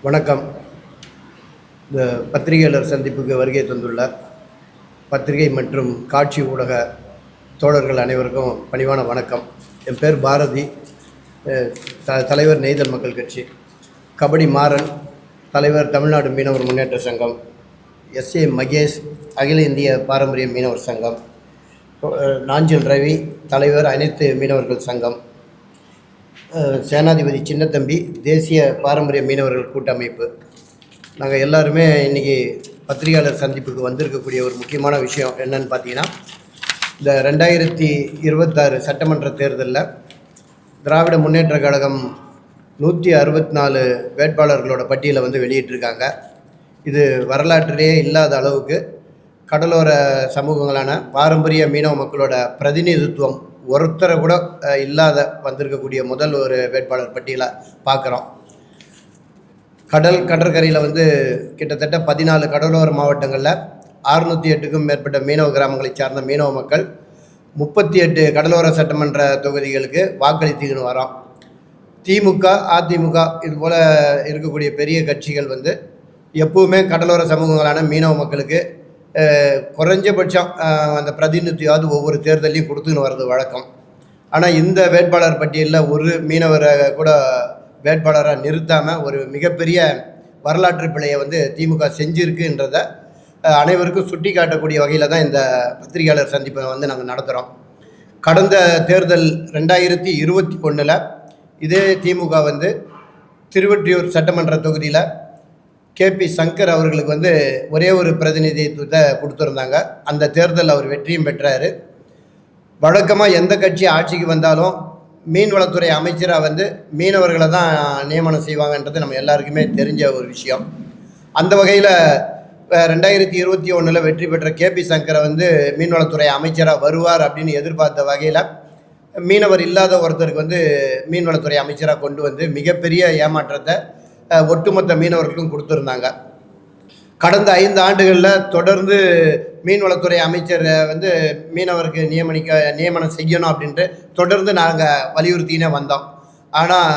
வணக்கம். இந்த பத்திரிகையாளர் சந்திப்புக்கு வருகை தந்துள்ள பத்திரிகை மற்றும் காட்சி ஊடக தோழர்கள் அனைவருக்கும் பணிவான வணக்கம். என் பேர் பாரதி, தலைவர் நெய்தல் மக்கள் கட்சி. கபடி மாறன், தலைவர் தமிழ்நாடு மீனவர் முன்னேற்ற சங்கம். எஸ்ஏ மகேஷ், அகில இந்திய பாரம்பரிய மீனவர் சங்கம். நாஞ்சில் ரவி, தலைவர் அனைத்து மீனவர்கள் சங்கம். சேனாதிபதி சின்னத்தம்பி, தேசிய பாரம்பரிய மீனவர்கள் கூட்டமைப்பு. நாங்கள் எல்லாருமே இன்றைக்கி பத்திரிகையாளர் சந்திப்புக்கு வந்திருக்கக்கூடிய ஒரு முக்கியமான விஷயம் என்னன்னு பார்த்தீங்கன்னா, இந்த 2026 சட்டமன்ற தேர்தலில் திராவிட முன்னேற்ற கழகம் 164 வேட்பாளர்களோட பட்டியலை வெளியிட்டிருக்காங்க. இது வரலாற்றிலே இல்லாத அளவுக்கு கடலோர சமூகங்களான பாரம்பரிய மீனவ மக்களோட பிரதிநிதித்துவம் ஒருத்தரை கூட இல்லாத வந்திருக்கக்கூடிய முதல் ஒரு வேட்பாளர் பட்டியலை பார்க்குறோம். கடற்கரையில் கிட்டத்தட்ட 14 கடலோர மாவட்டங்களில் 608க்கும் மேற்பட்ட மீனவ கிராமங்களை சார்ந்த மீனவ மக்கள் 38 கடலோர சட்டமன்ற தொகுதிகளுக்கு வாக்களித்துக்கின்னு வரோம். திமுக, அதிமுக இது போல் இருக்கக்கூடிய பெரிய கட்சிகள் எப்பவுமே கடலோர சமூகங்களான மீனவ மக்களுக்கு குறைஞ்சபட்சம் அந்த பிரதிநிதியாவது ஒவ்வொரு தேர்தலையும் கொடுத்துன்னு வர்றது வழக்கம். ஆனால் இந்த வேட்பாளர் பட்டியலில் ஒரு மீனவரை கூட வேட்பாளராக நிறுத்தாமல் ஒரு மிகப்பெரிய வரலாற்று பிழையை திமுக செஞ்சுருக்குன்றதை அனைவருக்கும் சுட்டி காட்டக்கூடிய வகையில் தான் இந்த பத்திரிகையாளர் சந்திப்பை நாங்கள் நடத்துகிறோம். கடந்த தேர்தல் 2021 இதே திமுக திருவொற்றியூர் சட்டமன்ற தொகுதியில் கேபி சங்கர் அவர்களுக்கு ஒரே ஒரு பிரதிநிதித்துவத்தை கொடுத்துருந்தாங்க. அந்த தேர்தல் அவர் வெற்றியும் பெற்றார். வழக்கமாக எந்த கட்சி ஆட்சிக்கு வந்தாலும் மீன்வளத்துறை அமைச்சராக மீனவர்களை தான் நியமனம் செய்வாங்கன்றது நம்ம எல்லாருக்குமே தெரிஞ்ச ஒரு விஷயம். அந்த வகையில் 2021 வெற்றி பெற்ற கேபி சங்கரை மீன்வளத்துறை அமைச்சராக வருவார் அப்படின்னு எதிர்பார்த்த வகையில் மீனவர் இல்லாத ஒருத்தருக்கு மீன்வளத்துறை அமைச்சராக கொண்டு மிகப்பெரிய ஏமாற்றத்தை ஒட்டுமொத்த மீனவர்களுக்கும் கொடுத்துருந்தாங்க. கடந்த 5 ஆண்டுகளில் தொடர்ந்து மீன்வளத்துறை அமைச்சர் மீனவருக்கு நியமனம் செய்யணும் அப்படின்ட்டு தொடர்ந்து நாங்கள் வலியுறுத்தினே வந்தோம். ஆனால்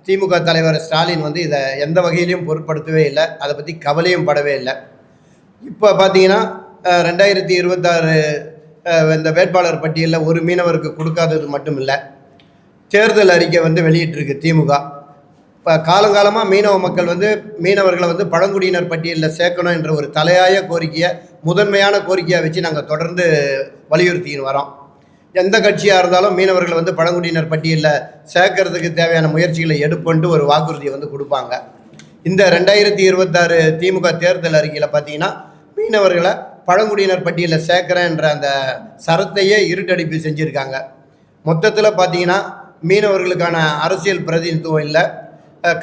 திமுக தலைவர் ஸ்டாலின் இதை எந்த வகையிலையும் பொருட்படுத்தவே இல்லை, அதை பற்றி கவலையும் படவே இல்லை. இப்போ பார்த்தீங்கன்னா 2026 இந்த வேட்பாளர் பட்டியலில் ஒரு மீனவருக்கு கொடுக்காதது மட்டும் இல்லை, தேர்தல் அறிக்கை வெளியிட்டிருக்கு திமுக. இப்போ காலங்காலமாக மீனவ மக்கள் மீனவர்களை பழங்குடியினர் பட்டியலில் சேர்க்கணும் என்ற ஒரு தலையாய கோரிக்கையை, முதன்மையான கோரிக்கையை வச்சு நாங்கள் தொடர்ந்து வலியுறுத்தின்னு வரோம். எந்த கட்சியாக இருந்தாலும் மீனவர்களை பழங்குடியினர் பட்டியலில் சேர்க்கறதுக்கு தேவையான முயற்சிகளை எடுப்போன்ட்டு ஒரு வாக்குறுதியை கொடுப்பாங்க. இந்த 2026 திமுக தேர்தல் அறிக்கையில் பார்த்தீங்கன்னா, மீனவர்களை பழங்குடியினர் பட்டியலில் சேர்க்குறேன்ற அந்த சரத்தையே இருட்டடிப்பு செஞ்சுருக்காங்க. மொத்தத்தில் பார்த்தீங்கன்னா, மீனவர்களுக்கான அரசியல் பிரதிநிதித்துவம் இல்லை,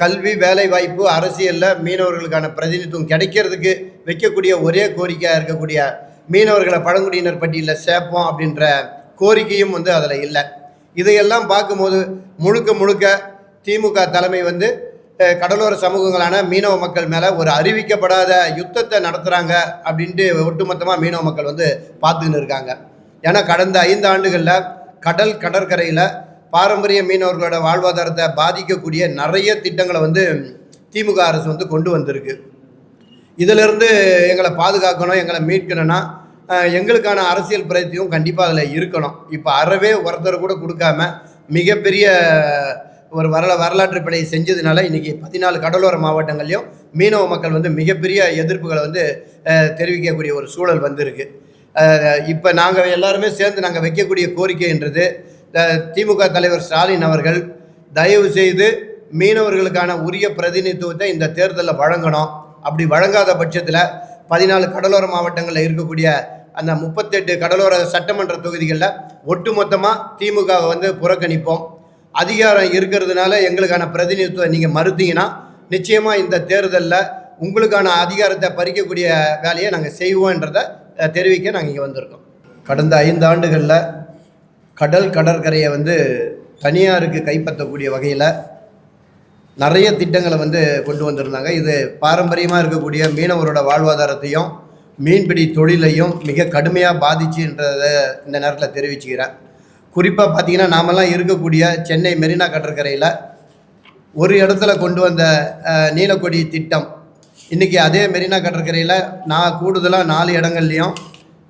கல்வி, வேலை வாய்ப்பு, அரசியலில் மீனவர்களுக்கான பிரதிநிதித்துவம் கிடைக்கிறதுக்கு வைக்கக்கூடிய ஒரே கோரிக்கையாக இருக்கக்கூடிய மீனவர்களை பழங்குடியினர் பட்டியலில் சேர்ப்போம் அப்படின்ற கோரிக்கையும் அதில் இல்லை. இதையெல்லாம் பார்க்கும்போது முழுக்க திமுக தலைமை கடலோர சமூகங்களான மீனவ மக்கள் மேலே ஒரு அறிவிக்கப்படாத யுத்தத்தை நடத்துகிறாங்க அப்படின்ட்டு ஒட்டுமொத்தமாக மீனவ மக்கள் பார்த்துக்கின்னு இருக்காங்க. ஏன்னா கடந்த 5 ஆண்டுகளில் கடற்கரையில் பாரம்பரிய மீனவர்களோட வாழ்வாதாரத்தை பாதிக்கக்கூடிய நிறைய திட்டங்களை திமுக அரசு கொண்டு வந்திருக்கு. இதிலிருந்து எங்களை பாதுகாக்கணும், எங்களை மீட்கணும்னா எங்களுக்கான அரசியல் பிரதிநிதியும் கண்டிப்பாக அதில் இருக்கணும். இப்போ அறவே ஒருத்தர் கூட கொடுக்காம மிகப்பெரிய ஒரு வரலாற்று பிழையை செஞ்சதுனால இன்றைக்கி 14 கடலோர மாவட்டங்கள்லையும் மீனவ மக்கள் மிகப்பெரிய எதிர்ப்புகளை தெரிவிக்கக்கூடிய ஒரு சூழல் வந்திருக்கு. இப்போ நாங்கள் எல்லாருமே சேர்ந்து நாங்கள் வைக்கக்கூடிய கோரிக்கைன்றது, திமுக தலைவர் ஸ்டாலின் அவர்கள் தயவு செய்து மீனவர்களுக்கான உரிய பிரதிநிதித்துவத்தை இந்த தேர்தலில் வழங்கணும். அப்படி வழங்காத பட்சத்தில் 14 கடலோர மாவட்டங்களில் இருக்கக்கூடிய அந்த 38 கடலோர சட்டமன்ற தொகுதிகளில் ஒட்டுமொத்தமாக திமுகவை புறக்கணிப்போம். அதிகாரம் இருக்கிறதுனால எங்களுக்கான பிரதிநிதித்துவம் நீங்கள் மறுத்தீங்கன்னா நிச்சயமாக இந்த தேர்தலில் உங்களுக்கான அதிகாரத்தை பறிக்கக்கூடிய வேலையை நாங்கள் செய்வோன்றதை தெரிவிக்க நாங்கள் இங்கே வந்திருக்கோம். கடந்த 5 ஆண்டுகளில் கடற்கரையை தனியாருக்கு கைப்பற்றக்கூடிய வகையில் நிறைய திட்டங்களை கொண்டு வந்திருந்தாங்க. இது பாரம்பரியமாக இருக்கக்கூடிய மீனவரோட வாழ்வாதாரத்தையும் மீன்பிடி தொழிலையும் மிக கடுமையாக பாதிச்சுன்றதை இந்த நேரத்தில் தெரிவிச்சுக்கிறேன். குறிப்பாக பார்த்தீங்கன்னா, நாமெல்லாம் இருக்கக்கூடிய சென்னை மெரினா கடற்கரையில் ஒரு இடத்துல கொண்டு வந்த நீலக்கொடி திட்டம் இன்றைக்கி அதே மெரினா கடற்கரையில் நான் கூடுதலாக 4 இடங்கள்லையும்,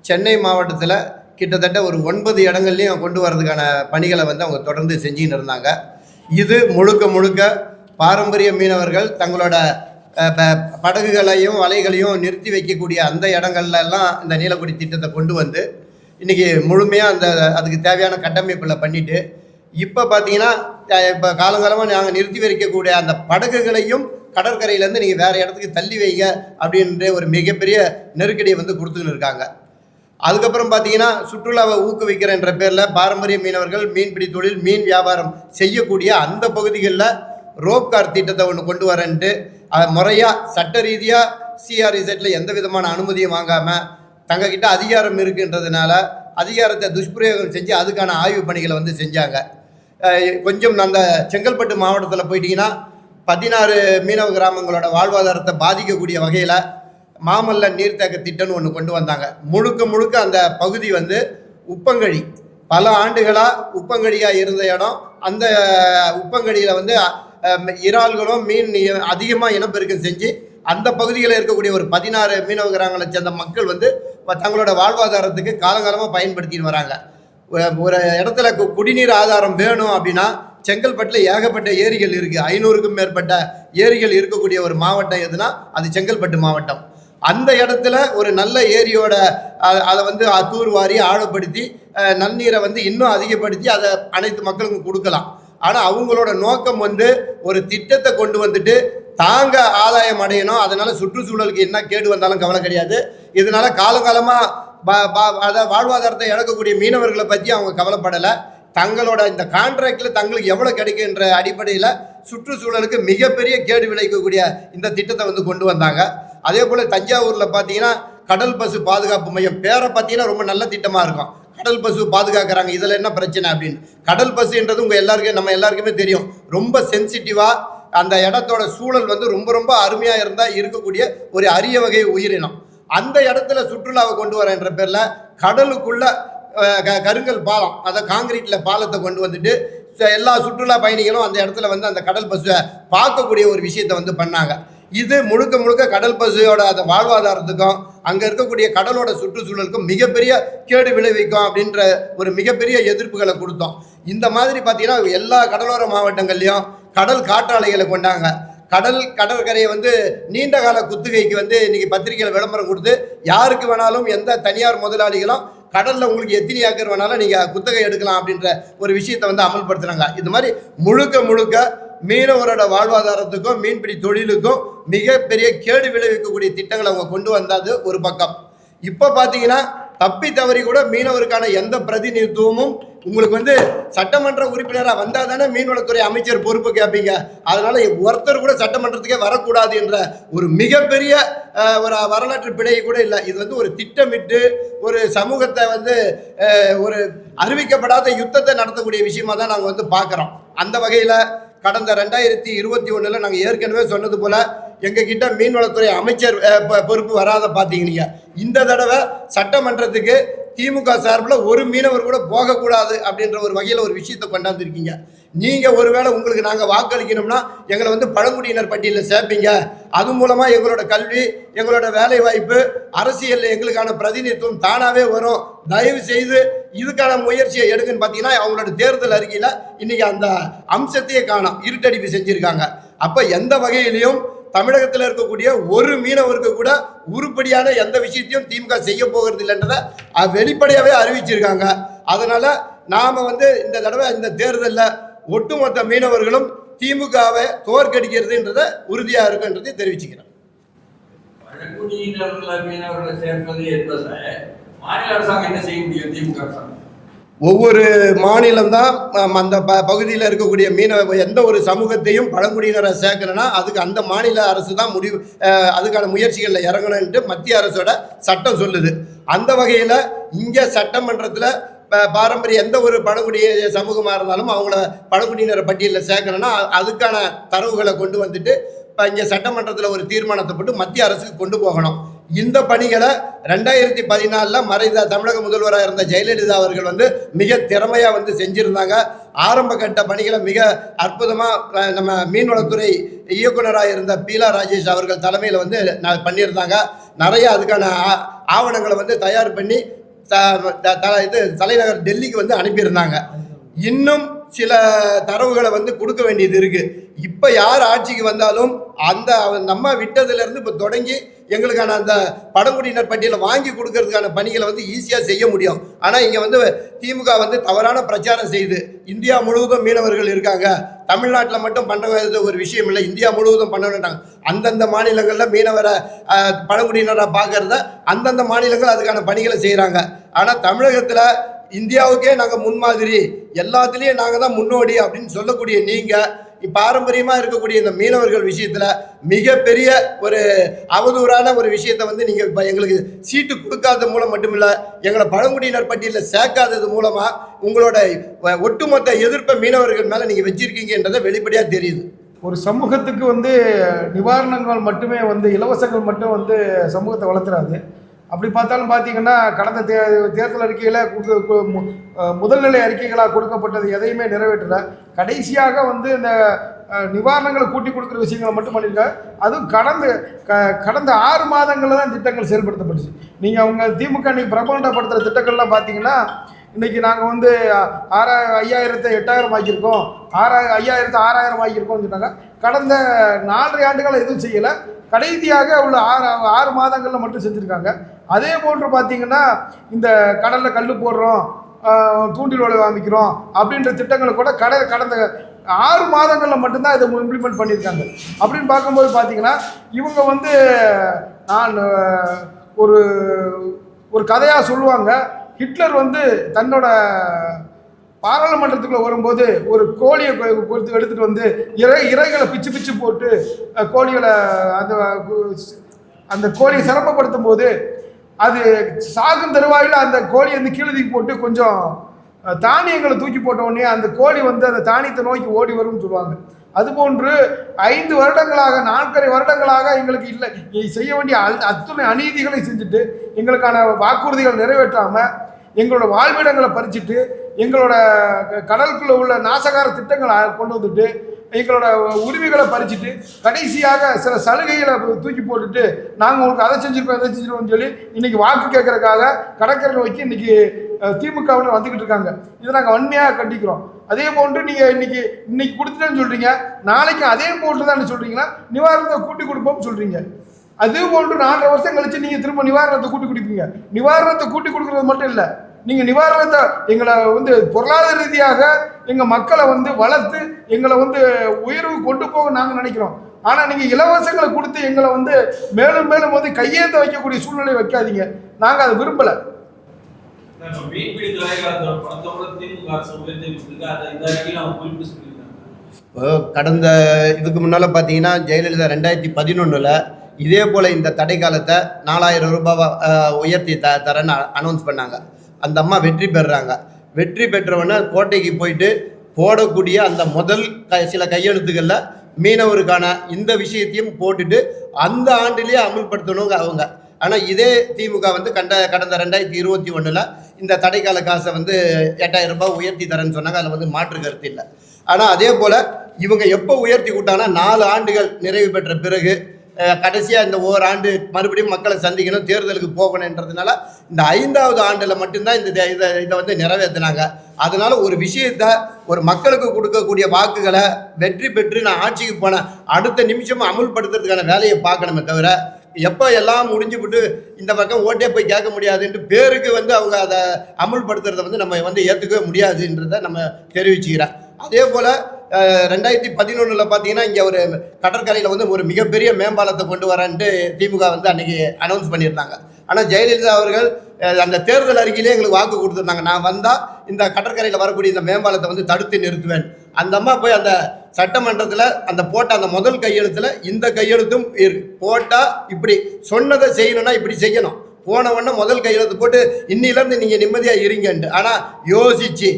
சென்னை மாவட்டத்தில் கிட்டத்தட்ட ஒரு 9 இடங்கள்லையும் கொண்டு வரதுக்கான பணிகளை வந்து அவங்க தொடர்ந்து செஞ்சுக்கிட்டு இருந்தாங்க. இது முழுக்க முழுக்க பாரம்பரிய மீனவர்கள் தங்களோட படகுகளையும் வலைகளையும் நிறுத்தி வைக்கக்கூடிய அந்த இடங்கள்லாம் இந்த நீலக்கொடி திட்டத்தை கொண்டு வந்து இன்றைக்கி முழுமையாக அதுக்கு தேவையான கட்டமைப்பில் பண்ணிவிட்டு, இப்போ பார்த்தீங்கன்னா இப்போ காலங்காலமாக நாங்கள் நிறுத்தி வைக்கக்கூடிய அந்த படகுகளையும் கடற்கரையிலேருந்து நீங்கள் வேறு இடத்துக்கு தள்ளி வைங்க அப்படின்ற ஒரு மிகப்பெரிய நெருக்கடியை வந்து கொடுத்துன்னு இருக்காங்க. அதுக்கப்புறம் பார்த்தீங்கன்னா சுற்றுலாவை ஊக்குவிக்கிறன்ற பேரில் பாரம்பரிய மீனவர்கள் மீன்பிடி தொழில், மீன் வியாபாரம் செய்யக்கூடிய அந்த பகுதிகளில் ரோப் கார் திட்டத்தை ஒன்று கொண்டு வரேன்ட்டு முறையாக சட்ட ரீதியாக சிஆர்இசெட்டில் எந்த விதமான அனுமதியும் வாங்காமல் தங்கக்கிட்ட அதிகாரம் இருக்குன்றதுனால அதிகாரத்தை துஷ்பிரயோகம் செஞ்சு அதுக்கான ஆய்வு பணிகளை வந்து செஞ்சாங்க. கொஞ்சம் அந்த செங்கல்பட்டு மாவட்டத்தில் போயிட்டீங்கன்னா 16 மீனவ கிராமங்களோட வாழ்வாதாரத்தை பாதிக்கக்கூடிய வகையில் மாமல்ல நீர்த்தேக்க திட்டம்னு ஒன்று கொண்டு வந்தாங்க. முழுக்க முழுக்க அந்த பகுதி வந்து உப்பங்கழி, பல ஆண்டுகளாக உப்பங்கழியாக இருந்த இடம். அந்த உப்பங்கழியில் வந்து இறால்களும் மீன் அதிகமாக இனப்பெருக்கம் செஞ்சு அந்த பகுதியில் இருக்கக்கூடிய ஒரு 16 மீனவ கிராமங்களை சேர்ந்த மக்கள் வந்து தங்களோட வாழ்வாதாரத்துக்கு காலங்காலமாக பயன்படுத்தின்னு வராங்க. ஒரு இடத்துல குடிநீர் ஆதாரம் வேணும் அப்படின்னா செங்கல்பட்டில் ஏகப்பட்ட ஏரிகள் இருக்குது. 500க்கும் மேற்பட்ட ஏரிகள் இருக்கக்கூடிய ஒரு மாவட்டம் எதுனா அது செங்கல்பட்டு மாவட்டம். அந்த இடத்துல ஒரு நல்ல ஏரியோட அதை வந்து தூர்வாரி ஆழப்படுத்தி நன்னீரை வந்து இன்னும் அதிகப்படுத்தி அதை அனைத்து மக்களுக்கும் கொடுக்கலாம். ஆனால் அவங்களோட நோக்கம் வந்து ஒரு திட்டத்தை கொண்டு வந்துட்டு தாங்க ஆதாயம் அடையணும், அதனால் சுற்றுச்சூழலுக்கு என்ன கேடு வந்தாலும் கவலை கிடையாது. இதனால் காலகாலமாக அதை வாழ்வாதாரத்தை இழக்கக்கூடிய மீனவர்களை பற்றி அவங்க கவலைப்படலை. தங்களோட இந்த கான்ட்ராக்டில் தங்களுக்கு எவ்வளோ கிடைக்குன்ற அடிப்படையில் சுற்றுச்சூழலுக்கு மிகப்பெரிய கேடு விளைவிக்கக்கூடிய இந்த திட்டத்தை வந்து கொண்டு வந்தாங்க. அதே போல் தஞ்சாவூரில் பார்த்தீங்கன்னா கடல் பசு பாதுகாப்பு மையம் பேரை பார்த்தீங்கன்னா ரொம்ப நல்ல திட்டமாக இருக்கும். கடல் பசு பாதுகாக்கிறாங்க, இதில் என்ன பிரச்சனை அப்படின்னு. கடல் பசுன்றது நம்ம எல்லாருக்குமே தெரியும். ரொம்ப சென்சிட்டிவாக அந்த இடத்தோட சூழல் வந்து ரொம்ப ரொம்ப அருமையாக இருக்கக்கூடிய ஒரு அரிய வகை உயிரினம். அந்த இடத்துல சுற்றுலாவை கொண்டு வரன்ற பேரில் கடலுக்குள்ள கருங்கல் பாலம், அதை காங்கிரீட்டில் பாலத்தை கொண்டு வந்துட்டு எல்லா சுற்றுலா பயணிகளும் அந்த இடத்துல வந்து அந்த கடல் பசுவை பார்க்கக்கூடிய ஒரு விஷயத்தை வந்து பண்ணாங்க. இது முழுக்க முழுக்க கடல் பசுவோட அந்த வாழ்வாதாரத்துக்கும் அங்கே இருக்கக்கூடிய கடலோட சுற்றுச்சூழலுக்கும் மிகப்பெரிய கேடு விளைவிக்கும் அப்படின்ற ஒரு மிகப்பெரிய எதிர்ப்புகளை கொடுத்தோம். இந்த மாதிரி பார்த்தீங்கன்னா எல்லா கடலோர மாவட்டங்கள்லையும் கடல் காற்றாலைகளை கொண்டாங்க. கடற்கரையை வந்து நீண்ட கால குத்தகைக்கு வந்து இன்னைக்கு பத்திரிகையில் விளம்பரம் கொடுத்து யாருக்கு வேணாலும் எந்த தனியார் முதலாளிகளும் கடலில் உங்களுக்கு எத்தனை ஏக்கர் வேணாலும் நீங்கள் குத்தகை எடுக்கலாம் அப்படின்ற ஒரு விஷயத்தை வந்து அமல்படுத்துகிறாங்க. இது மாதிரி முழுக்க முழுக்க மீனவரோட வாழ்வாதாரத்துக்கும் மீன்பிடி தொழிலுக்கும் மிகப்பெரிய கேடு விளைவிக்கக்கூடிய திட்டங்களை அவங்க கொண்டு வந்தது ஒரு பக்கம். இப்போ பார்த்தீங்கன்னா தப்பி தவறி கூட மீனவருக்கான எந்த பிரதிநிதித்துவமும் உங்களுக்கு வந்து சட்டமன்ற உறுப்பினராக வந்தால் தானே மீன்வளத்துறை அமைச்சர் பொறுப்பு கேட்பீங்க. அதனால ஒருத்தர் கூட சட்டமன்றத்துக்கே வரக்கூடாது என்ற ஒரு மிகப்பெரிய ஒரு வரலாற்று பிழை கூட இல்லை. இது வந்து ஒரு திட்டமிட்டு ஒரு சமூகத்தை வந்து ஒரு அறிவிக்கப்படாத யுத்தத்தை நடத்தக்கூடிய விஷயமா தான் நாங்கள் வந்து பார்க்குறோம். அந்த வகையில் கடந்த 2021 நாங்கள் ஏற்கனவே சொன்னது போல் எங்ககிட்ட மீன்வளத்துறை அமைச்சர் பொறுப்பு வராத பார்த்தீங்க. இந்த தடவை சட்டமன்றத்துக்கு திமுக சார்பில் ஒரு மீனவர் கூட போகக்கூடாது அப்படின்ற ஒரு வகையில் ஒரு விஷயத்தை கொண்டாந்துருக்கீங்க. நீங்கள் ஒருவேளை உங்களுக்கு நாங்கள் வாக்களிக்கணும்னா எங்களை வந்து பழங்குடியினர் பட்டியலில் சேர்ப்பீங்க. அது மூலமாக எங்களோட கல்வி, எங்களோட வேலை வாய்ப்பு, அரசியலில் எங்களுக்கான பிரதிநிதித்துவம் தானாகவே வரும். தயவு செய்து இதுக்கான முயற்சியை எடுக்குன்னு பார்த்தீங்கன்னா அவங்களோட தேர்தல் அறிக்கையில் இன்றைக்கி அந்த அம்சத்தையே காணோம், இருட்டடிப்பு செஞ்சுருக்காங்க. அப்போ எந்த வகையிலையும் தமிழகத்தில் இருக்கக்கூடிய ஒரு மீனவருக்கு கூட உருப்படியான எந்த விஷயத்தையும் திமுக செய்ய போகிறது இல்லைன்றதை வெளிப்படையாகவே அறிவிச்சிருக்காங்க. அதனால் நாம் வந்து இந்த தடவை இந்த தேர்தலில் ஒட்டுமொத்த மீனவர்களும் திமுகவை தோற்கடிக்கிறதுன்றத உறுதியாக இருக்குன்றதை தெரிவிச்சுக்கிறேன். மீனவர்களை சேர்ப்பது என்பதை மாநில அரசாங்கம் என்ன செய்ய முடியும்? திமுக அரசாங்கம் ஒவ்வொரு மாநிலம்தான் அந்த பகுதியில் இருக்கக்கூடிய மீனவ எந்த ஒரு சமூகத்தையும் பழங்குடியினரை சேர்க்கணும்னா அதுக்கு அந்த மாநில அரசு தான் முடிவு, அதுக்கான முயற்சிகளில் இறங்கணும்ட்டு மத்திய அரசோட சட்டம் சொல்லுது. அந்த வகையில் இங்கே சட்டமன்றத்தில் பாரம்பரிய எந்த ஒரு பழங்குடிய சமூகமாக இருந்தாலும் அவங்கள பழங்குடியினரை பட்டியலில் சேர்க்கணும்னா அதுக்கான தரவுகளை கொண்டு வந்துட்டு இப்போ இங்கே சட்டமன்றத்தில் ஒரு தீர்மானத்தை போட்டு மத்திய அரசுக்கு கொண்டு போகணும். இந்த பணிகளை 2014 மறைந்த தமிழக முதல்வராக இருந்த ஜெயலலிதா அவர்கள் வந்து மிக திறமையாக வந்து செஞ்சுருந்தாங்க. ஆரம்ப கட்ட பணிகளை மிக அற்புதமாக நம்ம மீன்வளத்துறை இயக்குனராக இருந்த பீலா ராஜேஷ் அவர்கள் தலைமையில் வந்து பண்ணியிருந்தாங்க. நிறைய அதுக்கான ஆவணங்களை வந்து தயார் பண்ணி தலைநகர் டெல்லிக்கு வந்து அனுப்பியிருந்தாங்க. இன்னும் சில தரவுகளை வந்து கொடுக்க வேண்டியது இருக்குது. இப்போ யார் ஆட்சிக்கு வந்தாலும் அந்த நம்ம விட்டதுலேருந்து இப்போ தொடங்கி எங்களுக்கான அந்த பழங்குடியினர் பட்டியலை வாங்கி கொடுக்கறதுக்கான பணிகளை வந்து ஈஸியாக செய்ய முடியும். ஆனால் இங்கே வந்து திமுக வந்து தவறான பிரச்சாரம் செய்து இந்தியா முழுவதும் மீனவர்கள் இருக்காங்க, தமிழ்நாட்டில் மட்டும் பண்ணுறது ஒரு விஷயம் இல்லை, இந்தியா முழுவதும் பண்ணணுன்றாங்க. அந்தந்த மாநிலங்களில் மீனவரை பழங்குடியினராக பார்க்கறத அந்தந்த மாநிலங்கள் அதுக்கான பணிகளை செய்கிறாங்க. ஆனால் தமிழகத்தில் இந்தியாவுக்கே நாங்கள் முன்மாதிரி, எல்லாத்துலேயும் நாங்கள் தான் முன்னோடி அப்படின்னு சொல்லக்கூடிய நீங்கள் பாரம்பரியமாக இருக்கக்கூடிய இந்த மீனவர்கள் விஷயத்தில் மிகப்பெரிய ஒரு அவதூறான ஒரு விஷயத்தை வந்து நீங்கள் இப்போ எங்களுக்கு சீட்டு கொடுக்காத மூலம் மட்டுமில்லை, எங்களை பழங்குடியினர் பட்டியலில் சேர்க்காதது மூலமாக உங்களோட ஒட்டுமொத்த எதிர்ப்பை மீனவர்கள் மேலே நீங்கள் வச்சிருக்கீங்கன்றதை வெளிப்படையாக தெரியுது. ஒரு சமூகத்துக்கு வந்து நிவாரணங்கள் மட்டுமே வந்து இலவசங்கள் மட்டும் வந்து சமூகத்தை வளர்த்துறாது. அப்படி பார்த்தாலும் பார்த்தீங்கன்னா கடந்த தேர்தல் அறிக்கையில் முதல்நிலை அறிக்கைகளாக கொடுக்கப்பட்டது எதையுமே நிறைவேற்றல. கடைசியாக வந்து இந்த நிவாரணங்களை கூட்டி கொடுக்குற விஷயங்களை மட்டும் பண்ணியிருக்காங்க. அதுவும் கடந்த 6 மாதங்களில் தான் திட்டங்கள் செயல்படுத்தப்பட்டுச்சு. நீங்கள் அவங்க திமுக இன்னைக்கு பிரபலப்படுத்துகிற திட்டங்கள்லாம் பார்த்தீங்கன்னா இன்றைக்கி நாங்கள் வந்து 5000 8000 ஆக்கியிருக்கோம், 5000 6000 ஆக்கியிருக்கோம்னு சொன்னாங்க. கடந்த 4.5 ஆண்டுகள் எதுவும் செய்யலை. கடைசியாக உள்ள 6 மாதங்களில் மட்டும் செஞ்சுருக்காங்க. அதே போன்று பார்த்தீங்கன்னா இந்த கடலில் கல் போடுறோம், தூண்டில் வலை அமைக்கிறோம் அப்படின்ற திட்டங்களை கூட கடந்த 6 மாதங்களில் மட்டும்தான் இதை இம்ப்ளிமெண்ட் பண்ணியிருக்காங்க. அப்படின்னு பார்க்கும்போது பார்த்தீங்கன்னா இவங்க வந்து நான் ஒரு கதையாக சொல்லுவாங்க. ஹிட்லர் வந்து தன்னோட பாராளுமன்றத்துக்குள்ள வரும்போது ஒரு கோழியை கொடுத்து எடுத்துகிட்டு வந்து இறைகளை பிச்சு போட்டு கோழிகளை அந்த கோழியை சிரமப்படுத்தும் போது அது சாகும் தருவாயில் அந்த கோழியை வந்து கீழே தூக்கி போட்டு கொஞ்சம் தானியங்களை தூக்கி போட்ட உடனே அந்த கோழி வந்து அந்த தானியத்தை நோக்கி ஓடி வரும்னு சொல்லுவாங்க. அதுபோன்று 5 வருடங்களாக 4.5 வருடங்களாக எங்களுக்கு இல்லை செய்ய வேண்டிய அத்துணை அநீதிகளை செஞ்சுட்டு எங்களுக்கான வாக்குறுதிகள் நிறைவேற்றாமல் எங்களோட வாழ்விடங்களை பறிச்சுட்டு எங்களோட கடலுக்குள்ள உள்ள நாசகார திட்டங்களை கொண்டு வந்துட்டு எங்களோட உரிமைகளை பறிச்சுட்டு கடைசியாக சில சலுகைகளை தூக்கி போட்டுட்டு நாங்கள் உங்களுக்கு அதை செஞ்சுருக்கோம் இதை செஞ்சுருக்கோம்னு சொல்லி இன்றைக்கி வாக்கு கேட்கறதுக்காக கடற்கரை நோக்கி இன்றைக்கி திமுகவில் வந்துக்கிட்டு இருக்காங்க. இதை நாங்கள் வன்மையாக கண்டிக்கிறோம். அதே போன்று நீங்கள் இன்னைக்கு கொடுத்துட்டேன்னு சொல்கிறீங்க, நாளைக்கு அதே போன்று தான் சொல்கிறீங்கன்னா நிவாரணத்தை கூட்டி கொடுப்போம்னு சொல்கிறீங்க. அதே போன்று 4.5 வருஷம் கழிச்சு நீங்கள் திரும்ப நிவாரணத்தை கூட்டி கொடுப்பீங்க. நிவாரணத்தை கூட்டி கொடுக்குறது மட்டும் இல்லை, நீங்கள் நிவாரணத்தை எங்களை வந்து பொருளாதார ரீதியாக எங்கள் மக்களை வந்து வளர்த்து எங்களை வந்து உயர்வு கொண்டு போக நாங்கள் நினைக்கிறோம். ஆனால் நீங்கள் இலவசங்களை கொடுத்து எங்களை வந்து மேலும் மேலும் வந்து கையேந்த வைக்கக்கூடிய சூழ்நிலை வைக்காதீங்க. நாங்கள் அதை விரும்பலை. கடந்த இதுக்கு முன்னால் பார்த்தீங்கன்னா ஜெயலலிதா 2011 இதே போல் இந்த தடை காலத்தை 4000 ரூபாவை உயர்த்தி தரேன்னு அனௌன்ஸ் பண்ணாங்க. அந்த அம்மா வெற்றி பெறுறாங்க. வெற்றி பெற்றவொன்னே கோட்டைக்கு போயிட்டு போடக்கூடிய அந்த முதல் சில கையெழுத்துக்களில் மீனவருக்கான இந்த விஷயத்தையும் போட்டுட்டு அந்த ஆண்டிலேயே அமுல்படுத்தணுங்க அவங்க. ஆனால் இதே திமுக வந்து கடந்த 2021 இந்த தடைக்கால காசை வந்து 8000 ரூபாய் உயர்த்தி தரேன்னு சொன்னாங்க. அதில் வந்து மாற்று கருத்து இல்லை. ஆனால் அதே போல் இவங்க எப்போ உயர்த்தி விட்டாங்கன்னா 4 ஆண்டுகள் நிறைவு பெற்ற பிறகு கடைசியாக இந்த ஓராண்டு மறுபடியும் மக்களை சந்திக்கணும், தேர்தலுக்கு போகணுன்றதுனால இந்த 5வது ஆண்டில் மட்டும்தான் இதை வந்து நிறைவேற்றினாங்க. அதனால் ஒரு விஷயத்தை ஒரு மக்களுக்கு கொடுக்கக்கூடிய வாக்குகளை வெற்றி பெற்று நான் ஆட்சிக்கு போனேன் அடுத்த நிமிஷம் அமுல்படுத்துறதுக்கான வேலையை பார்க்கணுமே தவிர எப்போ எல்லாம் முடிஞ்சு விட்டு இந்த பக்கம் ஓட்டே போய் கேட்க முடியாதுன்ட்டு பேருக்கு வந்து அவங்க அதை அமுல்படுத்துறதை வந்து நம்ம வந்து ஏற்றுக்கவே முடியாதுன்றதை நம்ம தெரிவிச்சுக்கிறேன். அதே போல் 2011 பார்த்தீங்கன்னா இங்கே ஒரு கடற்கரையில் வந்து ஒரு மிகப்பெரிய மேம்பாலத்தை கொண்டு வரேன்ட்டு திமுக வந்து அன்றைக்கி அனௌன்ஸ் பண்ணியிருந்தாங்க. ஆனால் ஜெயலலிதா அவர்கள் அந்த தேர்தல் அறிக்கையிலே எங்களுக்கு வாக்கு கொடுத்துருந்தாங்க, நான் வந்தால் இந்த கடற்கரையில் வரக்கூடிய இந்த மேம்பாலத்தை வந்து தடுத்து நிறுத்துவேன். அந்த அம்மா போய் அந்த சட்டமன்றத்தில் அந்த போட்ட அந்த முதல் கையெழுத்தில் இந்த கையெழுத்தும் போட்டால் இப்படி சொன்னதை செய்யணும்னா இப்படி செய்யணும். போன உடனே முதல் கையெழுத்து போட்டு இன்னிலேருந்து நீங்கள் நிம்மதியாக இருங்கன்ட்டு. ஆனால் யோசிச்சு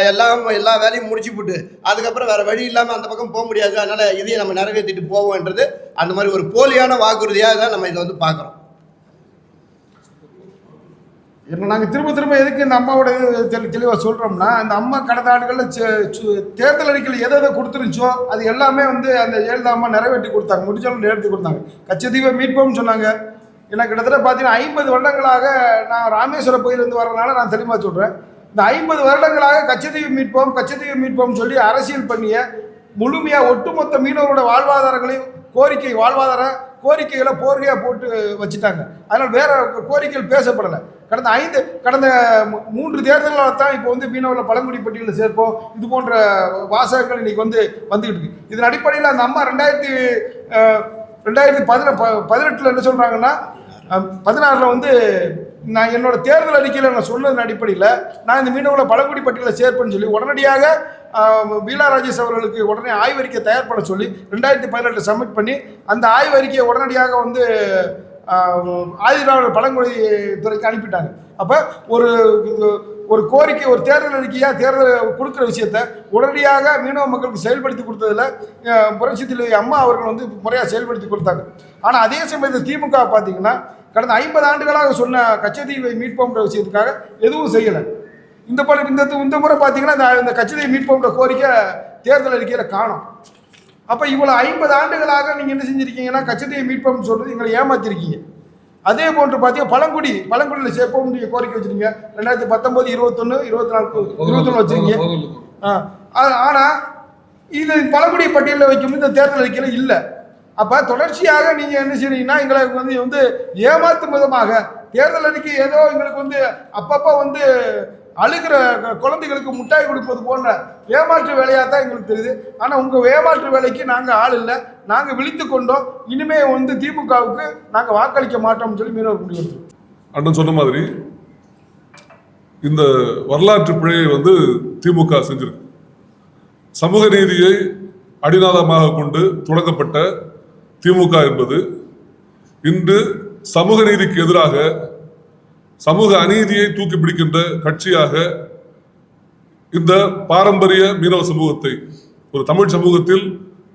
எல்லா வேலையும் முடிச்சு போட்டு அதுக்கப்புறம் வேறு வழி இல்லாமல் அந்த பக்கம் போக முடியாது, அதனால் இதையும் நம்ம நிறைவேற்றிட்டு போவோன்றது அந்த மாதிரி ஒரு போலியான வாக்குறுதியாக தான் நம்ம இதை வந்து பார்க்குறோம். என்ன நாங்கள் திரும்ப திரும்ப எதுக்கு இந்த அம்மாவோட தெளிவாக சொல்கிறோம்னா, அந்த அம்மா கடந்த ஆண்டுகளில் தேர்தல் அறிக்கையில் எதை எதை கொடுத்துருந்துச்சோ அது எல்லாமே வந்து அந்த ஜெயலலிதா அம்மா நிறைவேற்றி கொடுத்தாங்க, முடிச்சாலும் நிறைவேற்றி கொடுத்தாங்க. கச்சத்தீவை மீட்போம்னு சொன்னாங்க. ஏன்னா கிட்டத்தட்ட பார்த்தீங்கன்னா 50 வருடங்களாக நான் ராமேஸ்வரம் பகுதியிலேருந்து வரதுனால நான் தெளிவாக சொல்கிறேன். இந்த 50 வருடங்களாக கச்சத்தீவை மீட்போம்னு சொல்லி அரசியல் பண்ணிய முழுமையாக ஒட்டுமொத்த மீனவரோட வாழ்வாதாரங்களையும் வாழ்வாதார கோரிக்கைகளை போர்வையாக போட்டு வச்சுட்டாங்க. அதனால் வேற கோரிக்கைகள் பேசப்படலை. கடந்த 3 தேர்தல்களால் தான் இப்போ வந்து மீனவர்களை பழங்குடி பட்டியலில் சேர்ப்போம், இது போன்ற வாசகங்கள் இன்னைக்கு வந்துகிட்டு இருக்கு. இதன் அடிப்படையில் அந்த அம்மா 2018 என்ன சொல்றாங்கன்னா, 16 வந்து நான் என்னோட தேர்தல் அறிக்கையில் நான் சொன்னதன் அடிப்படையில் நான் இந்த மீனவர்களை பழங்குடி பட்டியலில் சேர்ப்பேன்னு சொல்லி உடனடியாக பீலா ராஜேஷ் அவர்களுக்கு உடனே ஆய்வறிக்கை தயார் பண்ண சொல்லி 2018 சப்மிட் பண்ணி அந்த ஆய்வறிக்கையை உடனடியாக வந்து ஆதிதிராவிடர் பழங்குடி துறைக்கு அனுப்பிட்டாங்க. அப்போ ஒரு கோரிக்கை, ஒரு தேர்தல் அறிக்கையாக தேர்தல் கொடுக்குற விஷயத்த உடனடியாக மீனவ மக்களுக்கு செயல்படுத்தி கொடுத்ததில் புரட்சி தலைவி அம்மா அவர்கள் வந்து முறையாக செயல்படுத்தி கொடுத்தாங்க. ஆனால் அதே சமயத்தில் திமுக பார்த்தீங்கன்னா கடந்த 50 ஆண்டுகளாக சொன்ன கச்சத்தீவை மீட்போம்ன்ற விஷயத்துக்காக எதுவும் செய்யலை. இந்த முறை பார்த்தீங்கன்னா இந்த கச்சத்தீவை மீட்போம்ன்ற கோரிக்கை தேர்தல் அறிக்கையில் காணும். அப்போ இவ்வளோ 50 ஆண்டுகளாக நீங்கள் என்ன செஞ்சுருக்கீங்கன்னா கச்சத்தீவை மீட்போம்னு சொல்கிறது எங்களை ஏமாற்றிருக்கீங்க. அதே போன்று பார்த்தீங்கன்னா பழங்குடியில் சேர்ப்போம் நீங்கள் கோரிக்கை வச்சுருக்கீங்க. 2019, 21, 24 வச்சுருக்கீங்க. ஆனால் இது பழங்குடி பட்டியலில் வைக்கும்போது இந்த தேர்தல் அறிக்கையில் இல்லை. அப்போ தொடர்ச்சியாக நீங்கள் என்ன செய்றீங்கன்னா எங்களுக்கு வந்து ஏமாற்றும் விதமாக தேர்தல் அறிக்கை ஏதோ எங்களுக்கு வந்து அப்பப்போ வந்து அழுகிற குழந்தைகளுக்கு முட்டாய் கொடுப்பது போன்ற ஏமாற்று வேலையாக தான் எங்களுக்கு தெரியுது. ஆனால் உங்கள் ஏமாற்று வேலைக்கு நாங்கள் ஆள் இல்லை, நாங்கள் விழித்து கொண்டோம், இனிமே வந்து திமுகவுக்கு நாங்கள் வாக்களிக்க மாட்டோம்னு சொல்லி மீனவர் முடிவு. அண்ணன் சொன்ன மாதிரி இந்த வரலாற்று பிழையை வந்து திமுக செஞ்சிருக்கு. சமூக நீதியை அடிநாதமாக கொண்டு தொடங்கப்பட்ட திமுக என்பது இன்று சமூக நீதிக்கு எதிராக சமூக அநீதியை தூக்கி பிடிக்கின்ற கட்சியாக இந்த பாரம்பரிய மீனவ சமூகத்தை, ஒரு தமிழ் சமூகத்தில்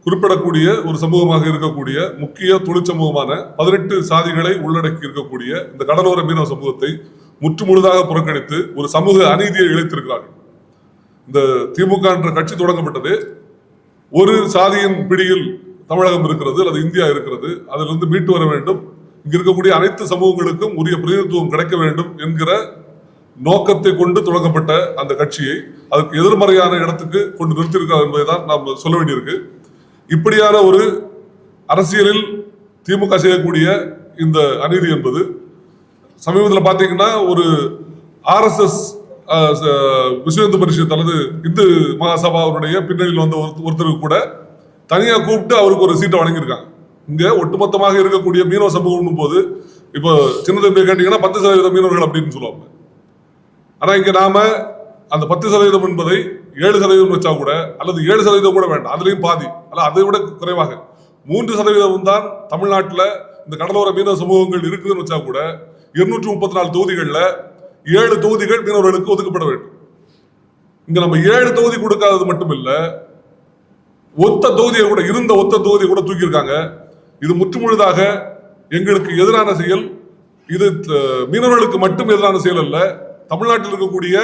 குறிப்பிடக்கூடிய ஒரு சமூகமாக இருக்கக்கூடிய முக்கிய தொழிற்சமூகமான 18 சாதிகளை உள்ளடக்கி இருக்கக்கூடிய இந்த கடலோர மீனவ சமூகத்தை முற்றுமுழுதாக புறக்கணித்து ஒரு சமூக அநீதியை இழைத்திருக்கிறார்கள். இந்த திமுக என்ற கட்சி தொடங்கப்பட்டது ஒரு சாதியின் பிடியில் தமிழகம் இருக்கிறது அல்லது இந்தியா இருக்கிறது, அதிலிருந்து மீட்டு வர வேண்டும், இங்க இருக்கக்கூடிய அனைத்து சமூகங்களுக்கும் உரிய பிரதிநிதித்துவம் கிடைக்க வேண்டும் என்கிற நோக்கத்தை கொண்டு தொடங்கப்பட்ட அந்த கட்சியை அதுக்கு எதிர்மறையான இடத்துக்கு கொண்டு நிறுத்தியிருக்கிறார் என்பதைதான் நாம் சொல்ல வேண்டியிருக்கு. இப்படியான ஒரு அரசியலில் திமுக செய்யக்கூடிய இந்த அநீதி என்பது சமீபத்தில் பார்த்தீங்கன்னா ஒரு RSS விஸ்வ இந்து பரிஷத் அல்லது இந்து மகாசபாவுடைய பின்னணியில் வந்த ஒருத்தருக்கு கூட தனியாக கூப்பிட்டு அவருக்கு ஒரு சீட்டை வழங்கியிருக்காங்க. இங்க ஒட்டுமொத்தமாக இருக்கக்கூடிய மீனவ சமூகம் போது இப்போ சின்ன தம்பி கேட்டீங்கன்னா 10% மீனவர்கள் அப்படின்னு சொல்லுவாங்க. ஆனா இங்க நாம அந்த 10% என்பதை 7% வச்சா கூட அல்லது 7% கூட வேண்டாம், அதுலயும் பாதி அல்ல அதை விட குறைவாக 3% தான் தமிழ்நாட்டில் இந்த கடலோர மீனவ சமூகங்கள் இருக்குதுன்னு வச்சா கூட 234 தொகுதிகள்ல 7 தொகுதிகள் மீனவர்களுக்கு ஒதுக்கப்பட வேண்டும். இங்க நம்ம 7 தொகுதி கொடுக்காதது மட்டும் இல்ல, ஒத்த தொகுதியை கூட தூக்கியிருக்காங்க. இது முற்றுமுழுதாக எங்களுக்கு எதிரான செயல். இது மீனவர்களுக்கு மட்டும் எதிரான செயல் அல்ல, தமிழ்நாட்டில் இருக்கக்கூடிய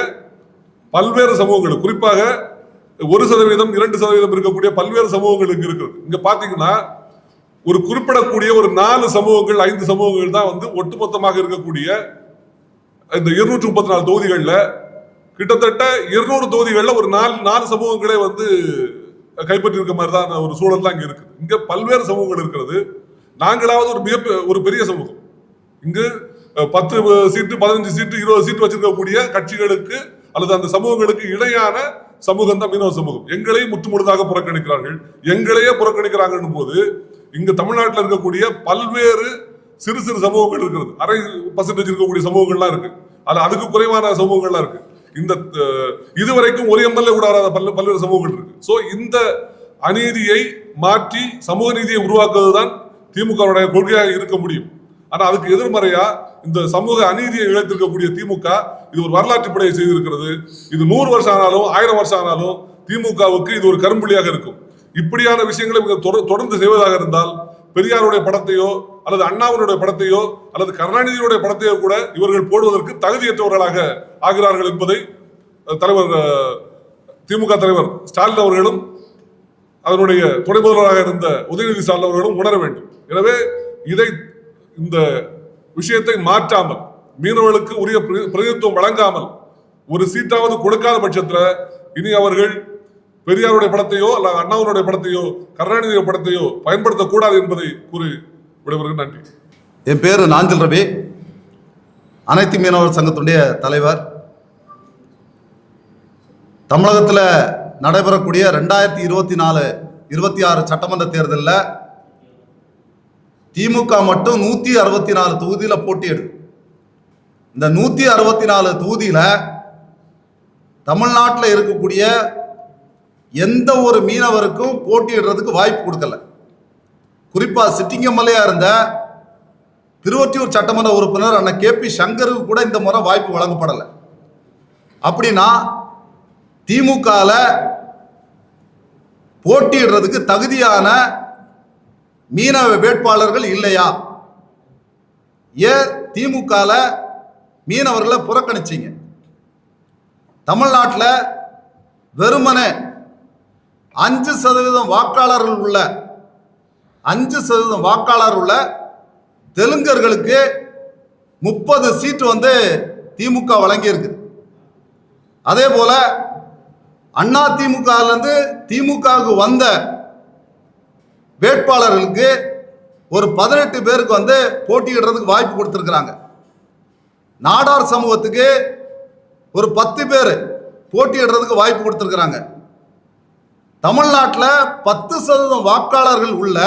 பல்வேறு சமூகங்கள், குறிப்பாக 1%, 2% இருக்கக்கூடிய பல்வேறு சமூகங்களுக்கு இருக்கிறது. இங்க பாத்தீங்கன்னா ஒரு குறிப்பிடக்கூடிய ஒரு 4 சமூகங்கள் 5 சமூகங்கள் தான் வந்து ஒட்டுமொத்தமாக இருக்கக்கூடிய இந்த 234 தொகுதிகள்ல கிட்டத்தட்ட 200 தொகுதிகள்ல ஒரு 4 சமூகங்களே வந்து கைப்பற்றி இருக்க மாதிரி தான் ஒரு சூழல் தான் இங்க இருக்கு. இங்க பல்வேறு சமூகங்கள் இருக்கிறது. நாங்களாவது ஒரு பெரிய சமூகம். இங்கு 10 சீட்டு 15 சீட்டு 20 சீட்டு வச்சிருக்கக்கூடிய கட்சிகளுக்கு அல்லது அந்த சமூகங்களுக்கு இணையான சமூகம் தான் மீனவ சமூகம். எங்களை முற்றுமுழுதாக புறக்கணிக்கிறார்கள். எங்களையே புறக்கணிக்கிறாங்கன்னு போது இங்க தமிழ்நாட்டில் இருக்கக்கூடிய பல்வேறு சிறு சிறு சமூகங்கள் இருக்கிறது. 0.5% இருக்கக்கூடிய சமூகங்கள்லாம் இருக்கு, அதுக்கு குறைவான சமூகங்கள்லாம் இருக்கு. இந்த இதுவரைக்கும் ஒரு எம்எல்ஏ கூட வராத பல்வேறு சமூகங்கள் இருக்கு. சோ இந்த அநீதியை மாற்றி சமூக நீதியை உருவாக்குவதுதான் திமுகவுடைய கொள்கையாக இருக்க முடியும். ஆனா அதுக்கு எதிர்மறையா இந்த சமூக அநீதியை இழைத்திருக்கக்கூடிய திமுக இது ஒரு வரலாற்று பிழையை செய்திருக்கிறது. இது 100 வருஷம் ஆனாலும் 1000 வருஷம் ஆனாலும் திமுகவுக்கு இது ஒரு கரும்புள்ளியாக இருக்கும். இப்படியான விஷயங்களை தொடர்ந்து செய்வதாக இருந்தால் பெரியாருடைய படத்தையோ அல்லது அண்ணாவினுடைய படத்தையோ அல்லது கருணாநிதியுடைய படத்தையோ கூட இவர்கள் போடுவதற்கு தகுதியற்றவர்களாக ஆகிறார்கள் என்பதை தலைவர் திமுக தலைவர் ஸ்டாலின் அவர்களும் அதனுடைய துணை முதல்வராக இருந்த உதயநிதி ஸ்டாலின் அவர்களும் உணர வேண்டும். எனவே இந்த விஷயத்தை மாற்றாமல், மீனவர்களுக்கு உரிய பிரதிநிதித்துவம் வழங்காமல், ஒரு சீட்டாவது கொடுக்காத பட்சத்தில் இனி அவர்கள் பெரியாருடைய படத்தையோ அல்ல அண்ணாவுடைய படத்தையோ கருணாநிதியுடைய படத்தையோ பயன்படுத்தக்கூடாது என்பதை கூறி விடைபெறுகிறேன். நன்றி. என் பேர் நாஞ்சில் ரவி, அனைத்து மீனவர் சங்கத்தினுடைய தலைவர். தமிழகத்தில் நடைபெறக்கூடிய 2024-26 சட்டமன்ற தேர்தலில் திமுக மட்டும் 164 தொகுதியில் போட்டியிடும். இந்த 164 தொகுதியில் தமிழ்நாட்டில் இருக்கக்கூடிய எந்த ஒரு மீனவருக்கும் போட்டியிடுறதுக்கு வாய்ப்பு கொடுக்கல. குறிப்பாக சிட்டிங் எம்எல்ஏ இருந்த திருவொற்றியூர் சட்டமன்ற உறுப்பினர் அண்ணன் KP சங்கருக்கு கூட இந்த முறை வாய்ப்பு வழங்கப்படலை. அப்படின்னா திமுகவில் போட்டியிடுறதுக்கு தகுதியான மீனவ வேட்பாளர்கள் இல்லையா? ஏன் திமுகவில் மீனவர்களை புறக்கணிச்சிங்க? தமிழ்நாட்டில் வெறுமனே 5% வாக்காளர்கள் உள்ள 5% வாக்காளர் உள்ள தெலுங்கர்களுக்கு 30 சீட்டு வந்து திமுக வழங்கியிருக்கு. அதே போல அண்ணா திமுகலேருந்து திமுகவுக்கு வந்த வேட்பாளர்களுக்கு ஒரு 18 பேருக்கு வந்து போட்டியிடுறதுக்கு வாய்ப்பு கொடுத்துருக்குறாங்க. நாடார் சமூகத்துக்கு ஒரு 10 பேர் போட்டியிடுறதுக்கு வாய்ப்பு கொடுத்துருக்குறாங்க. தமிழ்நாட்டில் 10% வாக்காளர்கள் உள்ள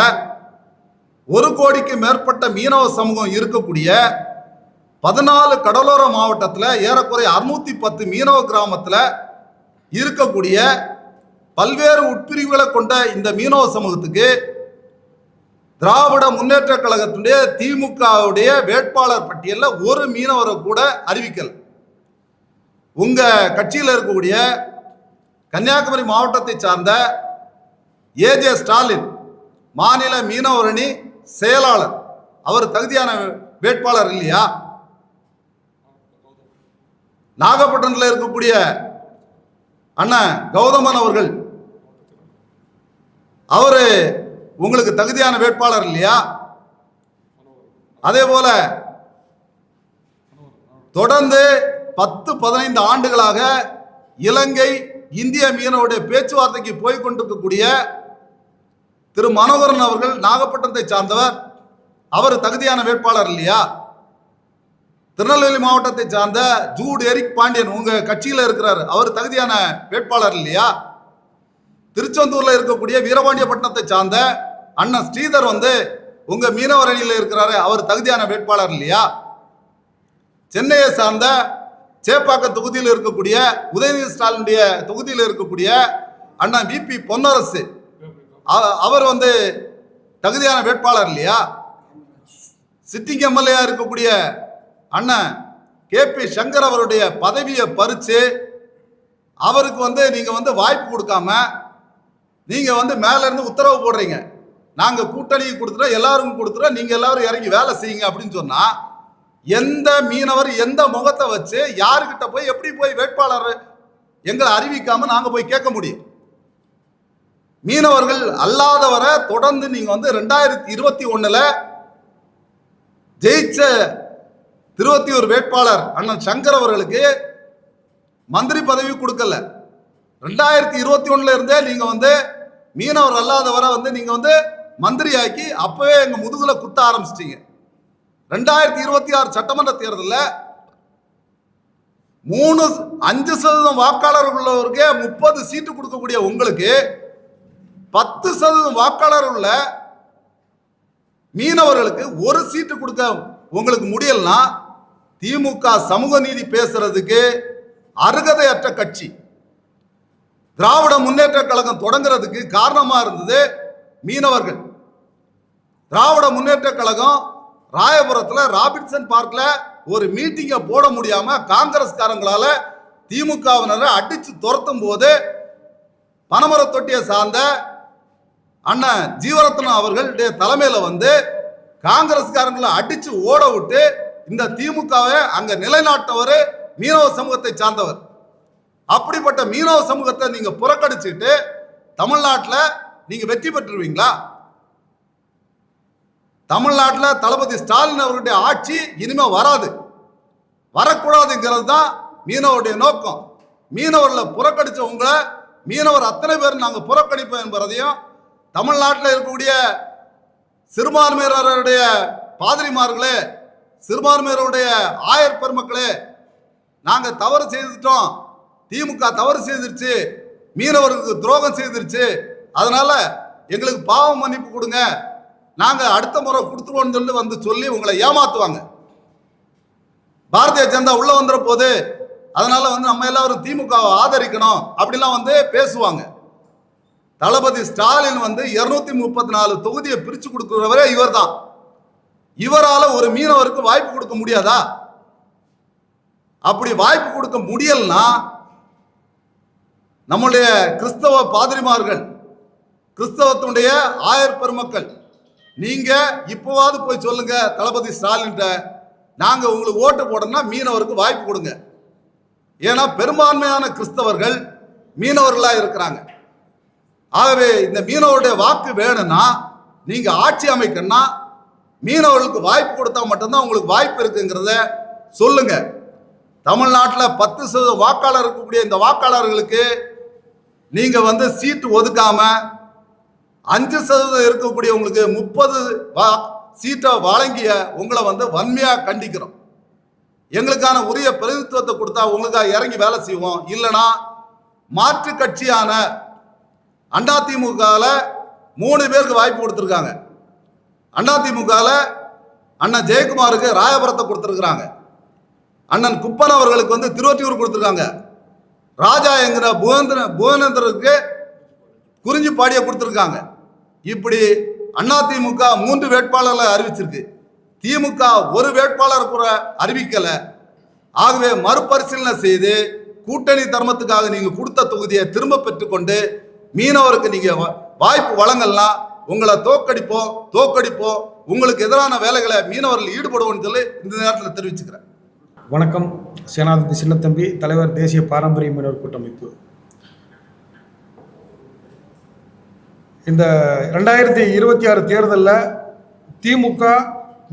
1 கோடிக்கு மேற்பட்ட மீனவ சமூகம் இருக்கக்கூடிய 14 கடலோர மாவட்டத்தில் ஏறக்குறைய 610 மீனவ கிராமத்தில் இருக்கக்கூடிய பல்வேறு உட்பிரிவுகளை கொண்ட இந்த மீனவ சமூகத்துக்கு திராவிட முன்னேற்ற கழகத்துடைய திமுகவுடைய வேட்பாளர் பட்டியலில் ஒரு மீனவரை கூட அறிவிக்கல. உங்க கட்சியில் இருக்கக்கூடிய கன்னியாகுமரி மாவட்டத்தை சார்ந்த AJ ஸ்டாலின் மாநில மீனவர் அணி செயலாளர், அவர் தகுதியான வேட்பாளர் இல்லையா? நாகப்பட்டினத்தில் இருக்கக்கூடிய அண்ணன் கௌதமன் அவர்கள், அவரு உங்களுக்கு தகுதியான வேட்பாளர் இல்லையா? அதே போல தொடர்ந்து 10-15 ஆண்டுகளாக இலங்கை இந்திய மீனவருடைய பேச்சுவார்த்தைக்கு போய் கொண்டிருக்கக்கூடிய திரு மனோகரன் அவர்கள் நாகப்பட்டினத்தை சார்ந்தவர், அவர் தகுதியான வேட்பாளர் இல்லையா? திருநெல்வேலி மாவட்டத்தை சார்ந்த ஜூட் எரிக் பாண்டியன் உங்க கட்சியில் இருக்கிறார், அவர் தகுதியான வேட்பாளர் இல்லையா? திருச்செந்தூர்ல இருக்கக்கூடிய வீரபாண்டியப்பட்டினத்தை சார்ந்த அண்ணன் ஸ்ரீதர் வந்து உங்க மீனவர் அணியில் இருக்கிறாரு, அவர் தகுதியான வேட்பாளர் இல்லையா? சென்னையை சார்ந்த சேப்பாக்கம் தொகுதியில் இருக்கக்கூடிய உதயநிதி ஸ்டாலினுடைய தொகுதியில் இருக்கக்கூடிய அண்ணன் VP பொன்னரசு, அவர் வந்து தகுதியான வேட்பாளர் இல்லையா? சிட்டிங் எம்எல்ஏ இருக்கக்கூடிய அண்ணன் KP சங்கர் அவருடைய பதவியை பறிச்சு அவருக்கு வந்து நீங்க வந்து வாய்ப்பு கொடுக்காம நீங்க வந்து மேல இருந்து உத்தரவு போடுறீங்க, நாங்க கூட்டணிக்கு கொடுத்துறோம், எல்லாருக்கும் கொடுத்துறோம், நீங்க எல்லாரும் இறங்கி வேலை செய்யுங்க அப்படின்னு சொன்னா எந்த மீனவர் எந்த முகத்தை வச்சு யாருக்கிட்ட போய் எப்படி போய் வேட்பாளர் எங்களை அறிவிக்காம நாங்க போய் கேட்க முடியும்? மீனவர்கள் அல்லாதவரை தொடர்ந்து நீங்க வந்து 2021 ஜெயிச்ச திருவொற்றியூர் வேட்பாளர் அண்ணன் சங்கர் அவர்களுக்கு மந்திரி பதவி கொடுக்கல. 2021 இருந்தே நீங்க வந்து மீனவர் அல்லாதவரை வந்து நீங்க வந்து மந்திரி ஆக்கி அப்பவே எங்க முதுகுல குத்த ஆரம்பிச்சிட்டீங்க. 2026 சட்டமன்ற தேர்தலில் 5% வாக்காளர் உள்ளவருக்கு 30 சீட்டு கொடுக்கக்கூடிய உங்களுக்கு 10% வாக்காளர் உள்ள மீனவர்களுக்கு ஒரு சீட்டு கொடுக்க உங்களுக்கு முடியலன்னா திமுக சமூக நீதி பேசுறதுக்கு அருகதையற்ற கட்சி. திராவிட முன்னேற்ற கழகம் தொடங்குறதுக்கு காரணமா இருந்தது மீனவர்கள். திராவிட முன்னேற்ற கழகம் ராயபுரத்தில் ராபின்சன் பார்க்ல ஒரு மீட்டிங்கை போட முடியாம காங்கிரஸ்காரங்களால திமுகவினரை அடிச்சு துரத்தும் போது பனமர தொட்டியை சார்ந்த அண்ணன் ஜீவரத்னம் அவர்களுடைய தலைமையில வந்து காங்கிரஸ்காரங்களை அடிச்சு ஓட விட்டு இந்த திமுகவை அங்க நிலைநாட்டவர் மீனவ சமூகத்தை சார்ந்தவர். அப்படிப்பட்ட மீனவ சமூகத்தை நீங்க புறக்கணிச்சுட்டு தமிழ்நாட்டில் நீங்க வெற்றி பெற்றுருவீங்களா? தமிழ்நாட்டில் தளபதி ஸ்டாலின் அவர்களுடைய ஆட்சி இனிமே வராது, வரக்கூடாதுங்கிறது தான் மீனவருடைய நோக்கம். மீனவர்களை புறக்கணிச்ச உங்களை மீனவர் அத்தனை பேர் நாங்கள் புறக்கணிப்போம் என்பதையும், தமிழ்நாட்டில் இருக்கக்கூடிய சிறுபான்மையினருடைய பாதிரிமார்களே, சிறுபான்மையினருடைய ஆயர் பெருமக்களே, நாங்கள் தவறு செய்துட்டோம், திமுக தவறு செய்திருச்சு, மீனவர்களுக்கு துரோகம் செய்திருச்சு, அதனால எங்களுக்கு பாவ மன்னிப்பு கொடுங்க, நாங்கள் அடுத்த முறை கொடுத்துருவோம்னு சொல்லி உங்களை ஏமாத்துவாங்க. பாரதிய ஜனதா உள்ள வந்துற போது அதனால நம்ம எல்லாரும் திமுகவை ஆதரிக்கணும் அப்படிலாம் பேசுவாங்க. தளபதி ஸ்டாலின் 234 தொகுதியை பிரிச்சு கொடுக்கிறவரே இவர் தான். இவரால ஒரு மீனவருக்கு வாய்ப்பு கொடுக்க முடியாதா? அப்படி வாய்ப்பு கொடுக்க முடியலன்னா நம்முடைய கிறிஸ்தவ பாதிரிமார்கள், கிறிஸ்தவத்தினுடைய ஆயர் பெருமக்கள், நீங்க இப்போவாது போய் சொல்லுங்க தளபதி ஸ்டாலின், நாங்க உங்களுக்கு ஓட்டு போடணும்னா மீனவருக்கு வாய்ப்பு கொடுங்க. ஏன்னா பெரும்பான்மையான கிறிஸ்தவர்கள் மீனவர்களா இருக்கிறாங்க. ஆகவே இந்த மீனவருடைய வாக்கு வேணும்னா நீங்க ஆட்சி அமைக்கணும்னா மீனவர்களுக்கு வாய்ப்பு கொடுத்தா மட்டும்தான் உங்களுக்கு வாய்ப்பு இருக்குங்கிறத சொல்லுங்க. தமிழ்நாட்டில் 10% வாக்காளர் இருக்கக்கூடிய இந்த வாக்காளர்களுக்கு நீங்க சீட்டு ஒதுக்காம 5% இருக்கக்கூடிய உங்களுக்கு 30 சீட்டை வழங்கிய உங்களை வன்மையா கண்டிக்கிறோம். எங்களுக்கான உரிய பிரதிநிதித்துவத்தை கொடுத்தா உங்களுக்காக இறங்கி வேலை செய்வோம். இல்லைனா மாற்று கட்சியான அதிமுகவில் 3 பேருக்கு வாய்ப்பு கொடுத்துருக்காங்க. அதிமுகவில் அண்ணன் ஜெயக்குமாருக்கு ராயபுரத்தை கொடுத்துருக்குறாங்க, அண்ணன் குப்பன் அவர்களுக்கு திருவொற்றியூர் கொடுத்துருக்காங்க, ராஜா என்கிற புவனேந்திரருக்கு குறிஞ்சிப்பாடியை கொடுத்துருக்காங்க. இப்படி அதிமுக 3 வேட்பாளர்களை அறிவிச்சிருக்கு, திமுக 1 வேட்பாளர் கூட அறிவிக்கல. ஆகவே மறுபரிசீலனை செய்து கூட்டணி தர்மத்துக்காக நீங்க கொடுத்த தொகுதியை திரும்ப பெற்றுக்கொண்டு மீனவருக்கு நீங்க வாய்ப்பு வழங்கலாம், உங்களை தோக்கடிப்போம், உங்களுக்கு எதிரான வேலைகளை மீனவர்கள் ஈடுபடுவோம்னு சொல்லி இந்த நேரத்தில் தெரிவிச்சுக்கிறேன். வணக்கம். சேனாதிபதி சின்னத்தம்பி, தலைவர், தேசிய பாரம்பரிய மீனவர் கூட்டமைப்பு. இந்த 2026 தேர்தலில் திமுக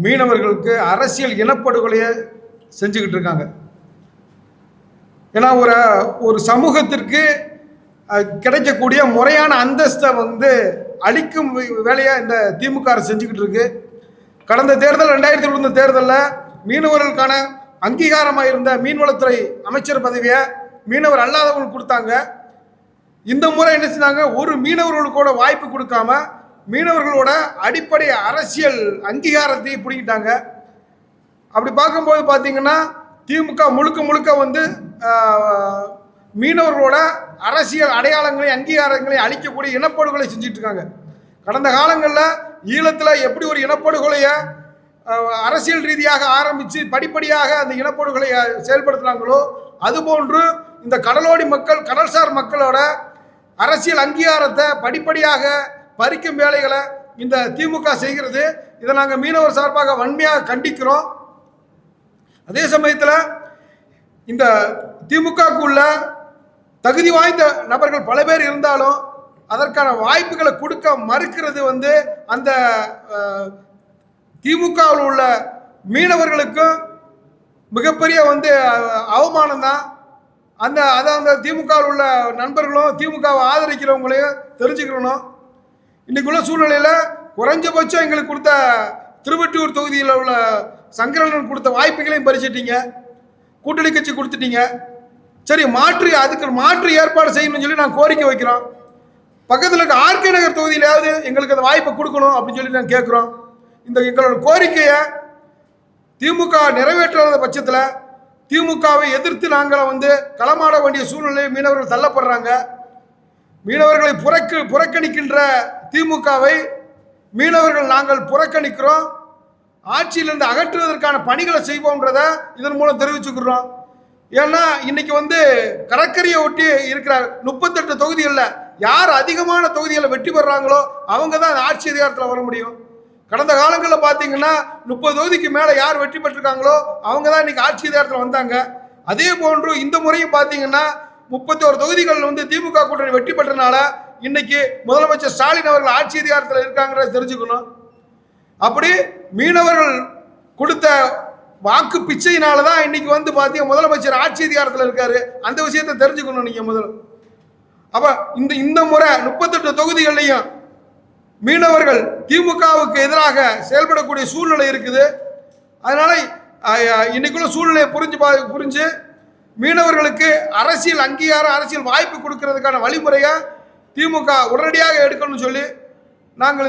மீனவர்களுக்கு அரசியல் இனப்படுகொலையை செஞ்சுக்கிட்டு இருக்காங்க. ஏன்னா ஒரு சமூகத்திற்கு கிடைக்கக்கூடிய முறையான அந்தஸ்தை அளிக்கும் வேலையை இந்த திமுக அரசு செஞ்சுக்கிட்டு இருக்கு. கடந்த தேர்தல் 2020 தேர்தலில் மீனவர்களுக்கான அங்கீகாரமாக இருந்த மீன்வளத்துறை அமைச்சர் பதவியை மீனவர் அல்லாதவங்களுக்கு கொடுத்தாங்க. இந்த முறை என்ன செஞ்சாங்க, ஒரு மீனவர்களுக்கூட வாய்ப்பு கொடுக்காம மீனவர்களோட அடிப்படை அரசியல் அங்கீகாரத்தை பிடிக்கிட்டாங்க. அப்படி பார்க்கும்போது பார்த்தீங்கன்னா திமுக முழுக்க மீனவர்களோட அரசியல் அடையாளங்களை அங்கீகாரங்களை அளிக்கக்கூடிய இனப்படுகொலை செஞ்சுட்டு இருக்காங்க. கடந்த காலங்களில் ஈழத்தில் எப்படி ஒரு இனப்படுகொலையை அரசியல் ரீதியாக ஆரம்பித்து படிப்படியாக அந்த இனப்படுகொலையை செயல்படுத்துகிறாங்களோ அதுபோன்று இந்த கடலோடி மக்கள், கடல்சார் மக்களோட அரசியல் அங்கீகாரத்தை படிப்படியாக பறிக்கும் வேலைகளை இந்த திமுக செய்கிறது. இதை நாங்கள் மீனவர் சார்பாக வன்மையாக கண்டிக்கிறோம். அதே சமயத்தில் இந்த திமுகக்குள்ள தகுதி வாய்ந்த நபர்கள் பல பேர் இருந்தாலும் அதற்கான வாய்ப்புகளை கொடுக்க மறுக்கிறது அந்த திமுகவில் உள்ள மீனவர்களுக்கும் மிகப்பெரிய அவமானம் தான். அந்த திமுகவில் உள்ள நண்பர்களும் திமுகவை ஆதரிக்கிறவங்களையும் தெரிஞ்சுக்கிறணும். இன்றைக்குள்ள சூழ்நிலையில் குறைஞ்சபட்சம் எங்களுக்கு கொடுத்த திருவொற்றியூர் தொகுதியில் உள்ள சங்கரன் கொடுத்த வாய்ப்புகளையும் பறிச்சிட்டீங்க, கூட்டணி கட்சி கொடுத்துட்டீங்க. சரி, அதுக்கு மாற்று ஏற்பாடு செய்யணும்னு சொல்லி நாங்கள் கோரிக்கை வைக்கிறோம். பக்கத்தில் இருக்க ஆர்கே நகர் தொகுதியிலாவது எங்களுக்கு அந்த வாய்ப்பை கொடுக்கணும் அப்படின்னு சொல்லி நாங்கள் கேட்குறோம். இந்த எங்களோட கோரிக்கையை திமுக நிறைவேற்றாத பட்சத்தில் திமுகவை எதிர்த்து நாங்கள் களமாட வேண்டிய சூழ்நிலை மீனவர்கள் தள்ளப்படுறாங்க. மீனவர்களை புறக்கணிக்கின்ற திமுகவை மீனவர்கள் நாங்கள் புறக்கணிக்கிறோம், ஆட்சியிலிருந்து அகற்றுவதற்கான பணிகளை செய்வோம்ன்றதை இதன் மூலம் தெரிவிச்சுக்கிறோம். ஏன்னா இன்னைக்கு கடற்கரையை ஒட்டி இருக்கிற 38 தொகுதிகளில் யார் அதிகமான தொகுதிகளை வெற்றி பெறாங்களோ அவங்க தான் ஆட்சி அதிகாரத்தில் வர முடியும். கடந்த காலங்களில் பார்த்தீங்கன்னா 30 தொகுதிக்கு மேலே யார் வெற்றி பெற்றிருக்காங்களோ அவங்க தான் இன்னைக்கு ஆட்சி அதிகாரத்தில் வந்தாங்க. அதே போன்று இந்த முறையும் பார்த்தீங்கன்னா 31 தொகுதிகள் வந்து திமுக கூட்டணி வெற்றி பெற்றனால இன்னைக்கு முதலமைச்சர் ஸ்டாலின் அவர்கள் ஆட்சி அதிகாரத்தில் இருக்காங்கிறத தெரிஞ்சுக்கணும். அப்படி மீனவர்கள் கொடுத்த வாக்கு பிச்சையினால தான் இன்னைக்கு வந்து பார்த்தீங்கன்னா முதலமைச்சர் ஆட்சி அதிகாரத்தில் இருக்காரு. அந்த விஷயத்தை தெரிஞ்சுக்கணும் நீங்க முதல்ல. அப்ப இந்த முறை 38 தொகுதிகள்லையும் மீனவர்கள் திமுகவுக்கு எதிராக செயல்படக்கூடிய சூழ்நிலை இருக்குது. அதனால இன்னைக்குள்ள சூழ்நிலையை புரிஞ்சு மீனவர்களுக்கு அரசியல் அங்கீகாரம், அரசியல் வாய்ப்பு கொடுக்கறதுக்கான வழிமுறையை திமுக உடனடியாக எடுக்கணும்னு சொல்லி நாங்கள்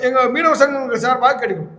எங்கள் மீனவர் சங்கங்கள் சார்பாக கேட்கிறோம்.